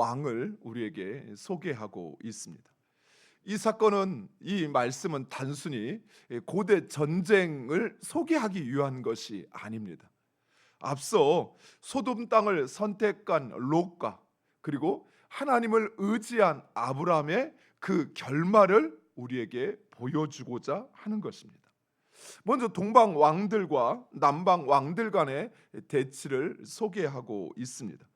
왕을 우리에게 소개하고 있습니다. 이 사건은, 이 말씀은 단순히 고대 전쟁을 소개하기 위한 것이 아닙니다. 앞서 소돔 땅을 선택한 롯과, 그리고 하나님을 의지한 아브라함의 그 결말을 우리에게 보여주고자 하는 것입니다. 먼저 동방 왕들과 남방 왕들 간의 대치를 소개하고 있습니다.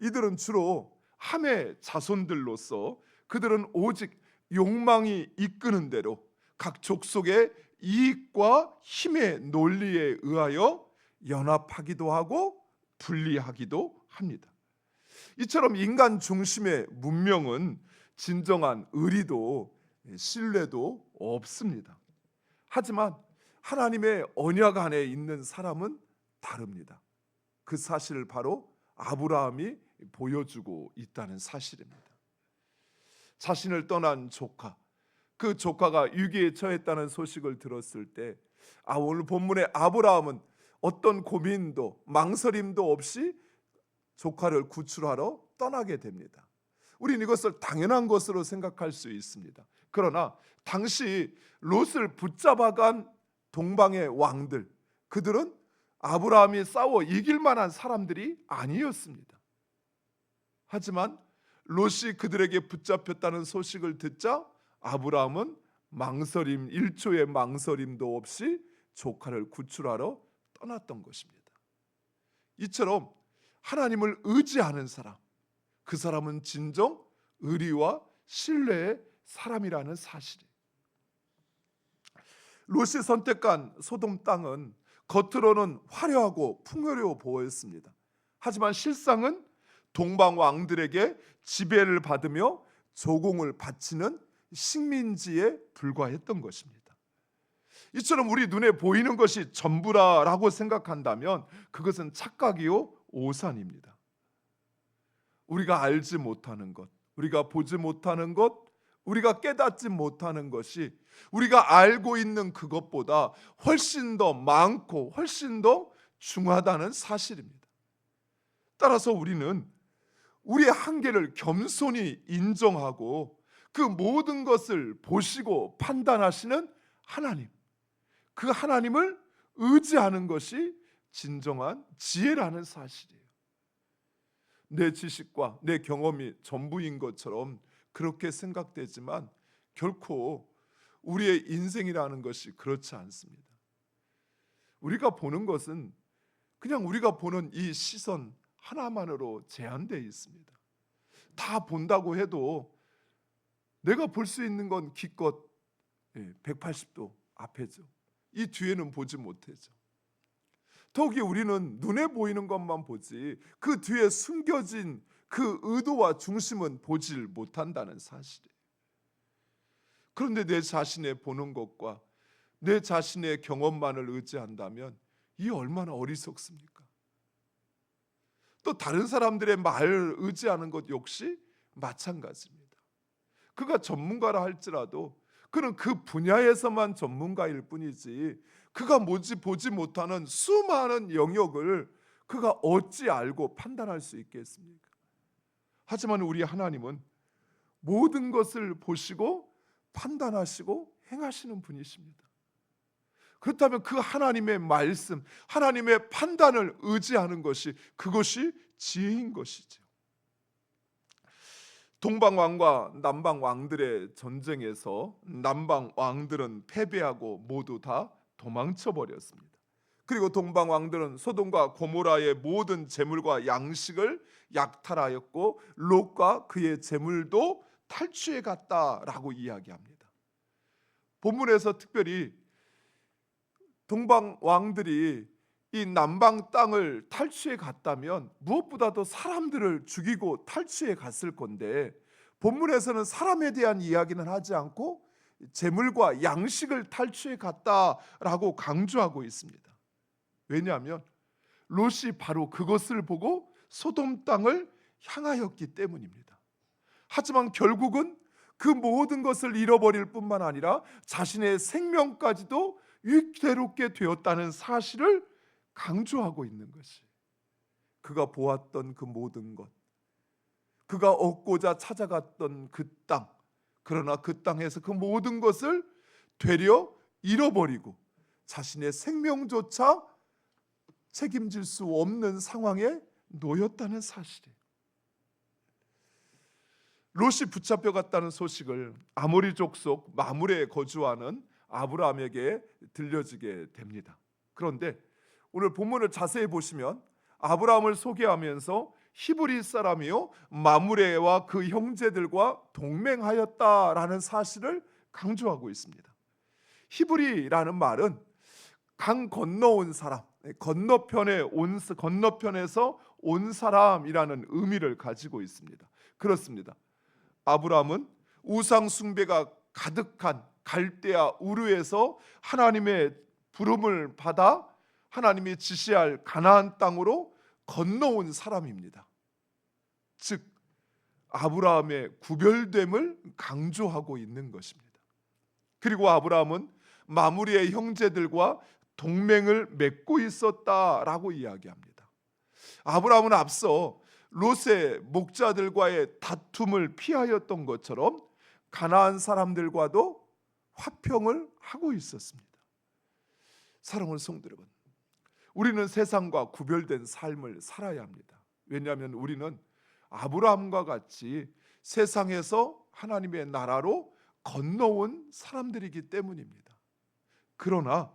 이들은 주로 함의 자손들로서 그들은 오직 욕망이 이끄는 대로 각 족속의 이익과 힘의 논리에 의하여 연합하기도 하고 분리하기도 합니다. 이처럼 인간 중심의 문명은 진정한 의리도 신뢰도 없습니다. 하지만 하나님의 언약 안에 있는 사람은 다릅니다. 그 사실을 바로 아브라함이 보여주고 있다는 사실입니다. 자신을 떠난 조카, 그 조카가 위기에 처했다는 소식을 들었을 때 오늘 본문의 아브라함은 어떤 고민도 망설임도 없이 조카를 구출하러 떠나게 됩니다. 우리는 이것을 당연한 것으로 생각할 수 있습니다. 그러나 당시 롯을 붙잡아간 동방의 왕들, 그들은 아브라함이 싸워 이길 만한 사람들이 아니었습니다. 하지만 롯이 그들에게 붙잡혔다는 소식을 듣자 아브라함은 망설임, 1초의 망설임도 없이 조카를 구출하러 떠났던 것입니다. 이처럼 하나님을 의지하는 사람, 그 사람은 진정 의리와 신뢰의 사람이라는 사실이에요. 롯이 선택한 소돔 땅은 겉으로는 화려하고 풍요로워 보였습니다. 하지만 실상은 동방 왕들에게 지배를 받으며 조공을 바치는 식민지에 불과했던 것입니다. 이처럼 우리 눈에 보이는 것이 전부라고 생각한다면 그것은 착각이요 오산입니다. 우리가 알지 못하는 것, 우리가 보지 못하는 것, 우리가 깨닫지 못하는 것이 우리가 알고 있는 그것보다 훨씬 더 많고 훨씬 더 중요하다는 사실입니다. 따라서 우리는 우리의 한계를 겸손히 인정하고 그 모든 것을 보시고 판단하시는 하나님, 그 하나님을 의지하는 것이 진정한 지혜라는 사실이에요. 내 지식과 내 경험이 전부인 것처럼 그렇게 생각되지만 결코 우리의 인생이라는 것이 그렇지 않습니다. 우리가 보는 것은 그냥 우리가 보는 이 시선 하나만으로 제한되어 있습니다. 다 본다고 해도 내가 볼 수 있는 건 기껏 180도 앞에죠. 이 뒤에는 보지 못하죠. 더욱이 우리는 눈에 보이는 것만 보지 그 뒤에 숨겨진 그 의도와 중심은 보질 못한다는 사실이에요. 그런데 내 자신의 보는 것과 내 자신의 경험만을 의지한다면 이 얼마나 어리석습니까? 또 다른 사람들의 말을 의지하는 것 역시 마찬가지입니다. 그가 전문가라 할지라도 그는 그 분야에서만 전문가일 뿐이지 그가 보지 못하는 수많은 영역을 그가 어찌 알고 판단할 수 있겠습니까? 하지만 우리 하나님은 모든 것을 보시고 판단하시고 행하시는 분이십니다. 그렇다면 그 하나님의 말씀, 하나님의 판단을 의지하는 것이 그것이 지혜인 것이죠. 동방 왕과 남방 왕들의 전쟁에서 남방 왕들은 패배하고 모두 다 도망쳐 버렸습니다. 그리고 동방 왕들은 소돔과 고모라의 모든 재물과 양식을 약탈하였고 롯과 그의 재물도 탈취해 갔다라고 이야기합니다. 본문에서 특별히 동방 왕들이 이 남방 땅을 탈취해 갔다면 무엇보다도 사람들을 죽이고 탈취해 갔을 건데 본문에서는 사람에 대한 이야기는 하지 않고 재물과 양식을 탈취해 갔다라고 강조하고 있습니다. 왜냐하면 롯이 바로 그것을 보고 소돔 땅을 향하였기 때문입니다. 하지만 결국은 그 모든 것을 잃어버릴 뿐만 아니라 자신의 생명까지도 위태롭게 되었다는 사실을 강조하고 있는 것이 그가 보았던 그 모든 것, 그가 얻고자 찾아갔던 그 땅, 그러나 그 땅에서 그 모든 것을 되려 잃어버리고 자신의 생명조차 책임질 수 없는 상황에 놓였다는 사실이에요. 롯이 붙잡혀 갔다는 소식을 아모리 족속 마므레에 거주하는 아브라함에게 들려지게 됩니다. 그런데 오늘 본문을 자세히 보시면 아브라함을 소개하면서 히브리 사람이요 마므레와 그 형제들과 동맹하였다라는 사실을 강조하고 있습니다. 히브리라는 말은 강 건너온 사람, 건너편에서 온 사람이라는 의미를 가지고 있습니다. 그렇습니다. 아브라함은 우상 숭배가 가득한 갈대아 우르에서 하나님의 부름을 받아 하나님이 지시할 가나안 땅으로 건너온 사람입니다. 즉 아브라함의 구별됨을 강조하고 있는 것입니다. 그리고 아브라함은 마므리의 형제들과 동맹을 맺고 있었다라고 이야기합니다. 아브라함은 앞서 롯의 목자들과의 다툼을 피하였던 것처럼 가나안 사람들과도 화평을 하고 있었습니다. 사랑하는 성도 여러분, 우리는 세상과 구별된 삶을 살아야 합니다. 왜냐하면 우리는 아브라함과 같이 세상에서 하나님의 나라로 건너온 사람들이기 때문입니다. 그러나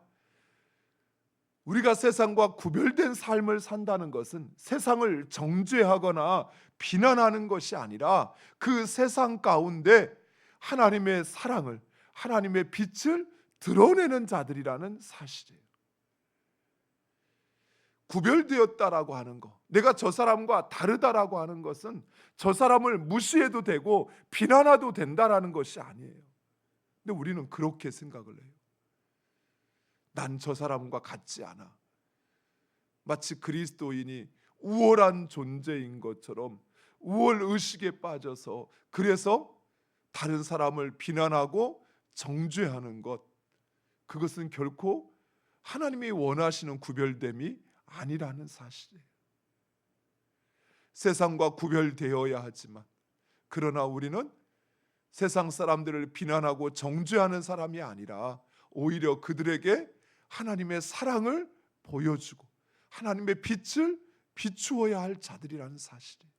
우리가 세상과 구별된 삶을 산다는 것은 세상을 정죄하거나 비난하는 것이 아니라 그 세상 가운데 하나님의 사랑을, 하나님의 빛을 드러내는 자들이라는 사실이에요. 구별되었다라고 하는 것, 내가 저 사람과 다르다라고 하는 것은 저 사람을 무시해도 되고 비난해도 된다라는 것이 아니에요. 근데 우리는 그렇게 생각을 해요. 난 저 사람과 같지 않아. 마치 그리스도인이 우월한 존재인 것처럼 우월 의식에 빠져서 그래서 다른 사람을 비난하고 정죄하는 것, 그것은 결코 하나님이 원하시는 구별됨이 아니라는 사실이에요. 세상과 구별되어야 하지만 그러나 우리는 세상 사람들을 비난하고 정죄하는 사람이 아니라 오히려 그들에게 하나님의 사랑을 보여주고 하나님의 빛을 비추어야 할 자들이라는 사실이에요.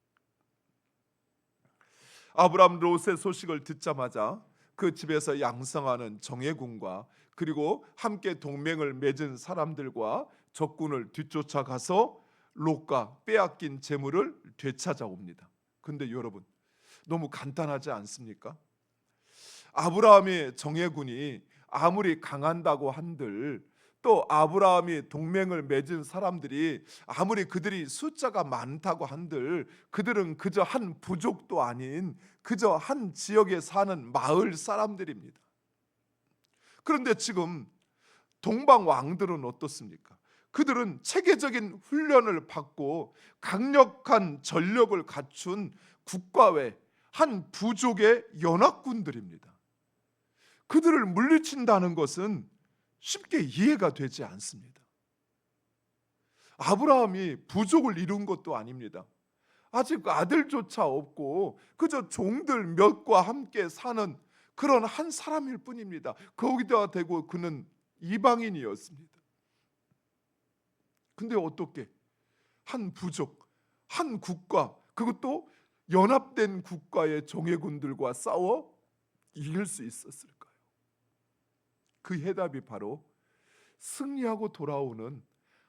아브라함 롯의 소식을 듣자마자 그 집에서 양성하는 정예군과 그리고 함께 동맹을 맺은 사람들과 적군을 뒤쫓아가서 롯과 빼앗긴 재물을 되찾아옵니다. 근데 여러분, 너무 간단하지 않습니까? 아브라함의 정예군이 아무리 강한다고 한들, 또 아브라함이 동맹을 맺은 사람들이 아무리 그들이 숫자가 많다고 한들 그들은 그저 한 부족도 아닌 그저 한 지역에 사는 마을 사람들입니다. 그런데 지금 동방 왕들은 어떻습니까? 그들은 체계적인 훈련을 받고 강력한 전력을 갖춘 국가외 한 부족의 연합군들입니다. 그들을 물리친다는 것은 쉽게 이해가 되지 않습니다. 아브라함이 부족을 이룬 것도 아닙니다. 아직 아들조차 없고 그저 종들 몇과 함께 사는 그런 한 사람일 뿐입니다. 거기다 대고 그는 이방인이었습니다. 근데 어떻게 한 부족, 한 국가, 그것도 연합된 국가의 정예군들과 싸워 이길 수 있었을까요? 그 해답이 바로 승리하고 돌아오는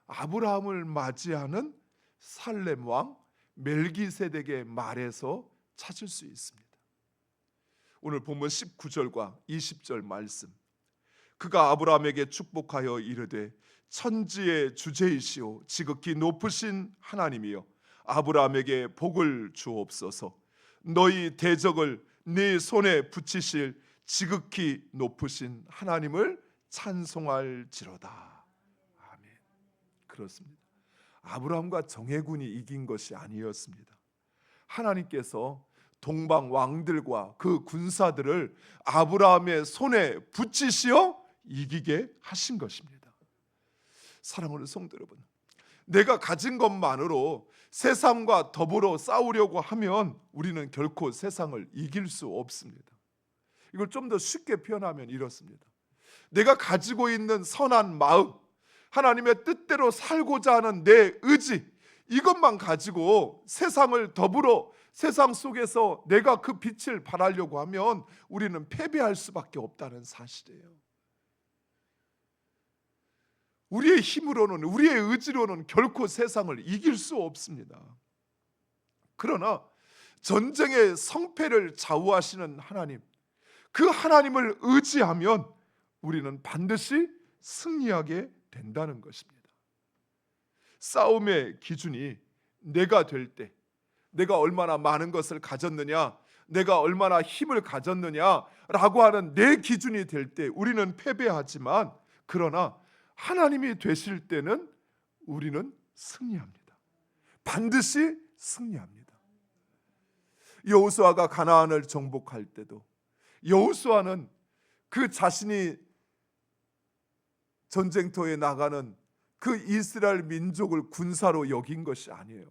아브라함을 맞이하는 살렘 왕 멜기세덱의 말에서 찾을 수 있습니다. 오늘 본문 19절과 20절 말씀. 그가 아브라함에게 축복하여 이르되 천지의 주제이시오 지극히 높으신 하나님이여 아브라함에게 복을 주옵소서. 너희 대적을 네 손에 붙이실 지극히 높으신 하나님을 찬송할지로다. 아멘. 그렇습니다. 아브라함과 정예군이 이긴 것이 아니었습니다. 하나님께서 동방 왕들과 그 군사들을 아브라함의 손에 붙이시어 이기게 하신 것입니다. 사랑하는 성도 여러분, 내가 가진 것만으로 세상과 더불어 싸우려고 하면 우리는 결코 세상을 이길 수 없습니다. 이걸 좀 더 쉽게 표현하면 이렇습니다. 내가 가지고 있는 선한 마음, 하나님의 뜻대로 살고자 하는 내 의지, 이것만 가지고 세상을 더불어 세상 속에서 내가 그 빛을 발하려고 하면 우리는 패배할 수밖에 없다는 사실이에요. 우리의 힘으로는, 우리의 의지로는 결코 세상을 이길 수 없습니다. 그러나 전쟁의 성패를 좌우하시는 하나님, 그 하나님을 의지하면 우리는 반드시 승리하게 된다는 것입니다. 싸움의 기준이 내가 될 때, 내가 얼마나 많은 것을 가졌느냐, 내가 얼마나 힘을 가졌느냐라고 하는 내 기준이 될 때 우리는 패배하지만, 그러나 하나님이 되실 때는 우리는 승리합니다. 반드시 승리합니다. 여호수아가 가나안을 정복할 때도 여호수아는 그 자신이 전쟁터에 나가는 그 이스라엘 민족을 군사로 여긴 것이 아니에요.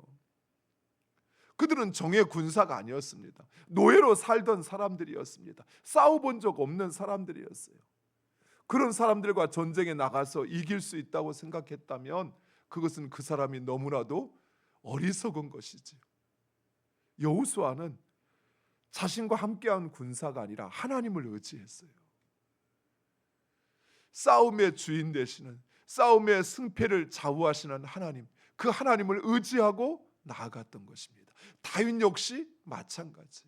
그들은 정예 군사가 아니었습니다. 노예로 살던 사람들이었습니다. 싸워본 적 없는 사람들이었어요. 그런 사람들과 전쟁에 나가서 이길 수 있다고 생각했다면 그것은 그 사람이 너무나도 어리석은 것이지. 여호수아는 자신과 함께한 군사가 아니라 하나님을 의지했어요. 싸움의 주인 되시는, 싸움의 승패를 좌우하시는 하나님, 그 하나님을 의지하고 나아갔던 것입니다. 다윗 역시 마찬가지.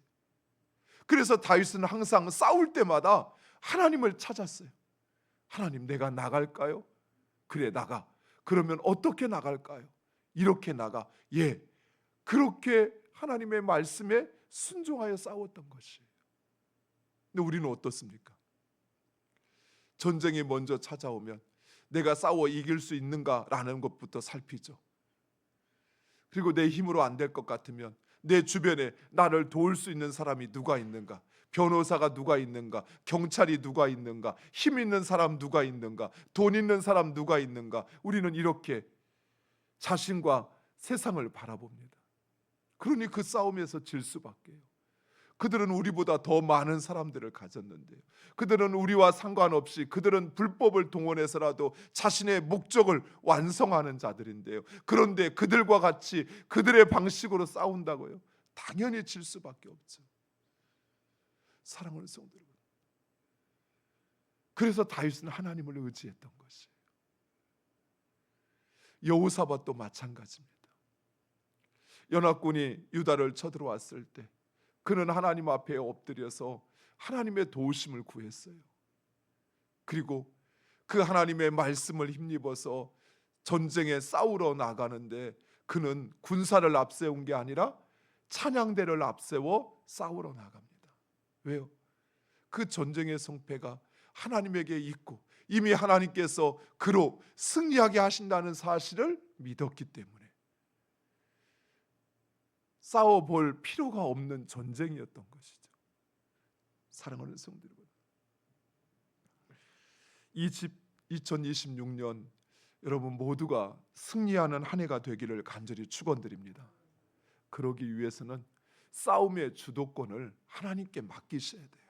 그래서 다윗은 항상 싸울 때마다 하나님을 찾았어요. 하나님, 내가 나갈까요? 그래, 나가. 그러면 어떻게 나갈까요? 이렇게 나가. 예, 그렇게 하나님의 말씀에 순종하여 싸웠던 것이에요. 근데 우리는 어떻습니까? 전쟁이 먼저 찾아오면 내가 싸워 이길 수 있는가라는 것부터 살피죠. 그리고 내 힘으로 안 될 것 같으면 내 주변에 나를 도울 수 있는 사람이 누가 있는가? 변호사가 누가 있는가? 경찰이 누가 있는가? 힘 있는 사람 누가 있는가? 돈 있는 사람 누가 있는가? 우리는 이렇게 자신과 세상을 바라봅니다. 그러니 그 싸움에서 질 수밖에요. 그들은 우리보다 더 많은 사람들을 가졌는데요. 그들은 우리와 상관없이 그들은 불법을 동원해서라도 자신의 목적을 완성하는 자들인데요. 그런데 그들과 같이 그들의 방식으로 싸운다고요? 당연히 질 수밖에 없죠. 사랑하는 성도 여러분, 그래서 다윗은 하나님을 의지했던 것이에요. 여호사밧도 마찬가지입니다. 연합군이 유다를 쳐들어왔을 때 그는 하나님 앞에 엎드려서 하나님의 도우심을 구했어요. 그리고 그 하나님의 말씀을 힘입어서 전쟁에 싸우러 나가는데 그는 군사를 앞세운 게 아니라 찬양대를 앞세워 싸우러 나갑니다. 왜요? 그 전쟁의 성패가 하나님에게 있고 이미 하나님께서 그로 승리하게 하신다는 사실을 믿었기 때문에 싸워볼 필요가 없는 전쟁이었던 것이죠. 사랑하는 성도 여러분, 2026년 여러분 모두가 승리하는 한 해가 되기를 간절히 축원드립니다. 그러기 위해서는 싸움의 주도권을 하나님께 맡기셔야 돼요.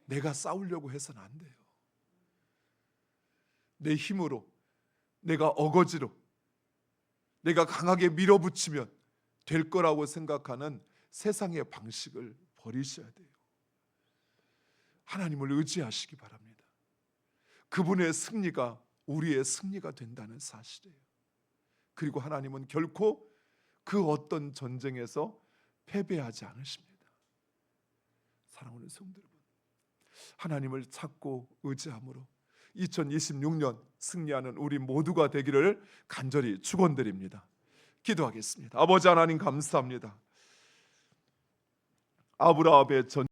내가 싸우려고 해서는 안 돼요. 내 힘으로, 내가 어거지로, 내가 강하게 밀어붙이면 될 거라고 생각하는 세상의 방식을 버리셔야 돼요. 하나님을 의지하시기 바랍니다. 그분의 승리가 우리의 승리가 된다는 사실이에요. 그리고 하나님은 결코 그 어떤 전쟁에서 패배하지 않으십니다. 사랑하는 성도 여러분, 하나님을 찾고 의지함으로 2026년 승리하는 우리 모두가 되기를 간절히 축원드립니다. 기도하겠습니다. 아버지 하나님 감사합니다. 아브라함의 전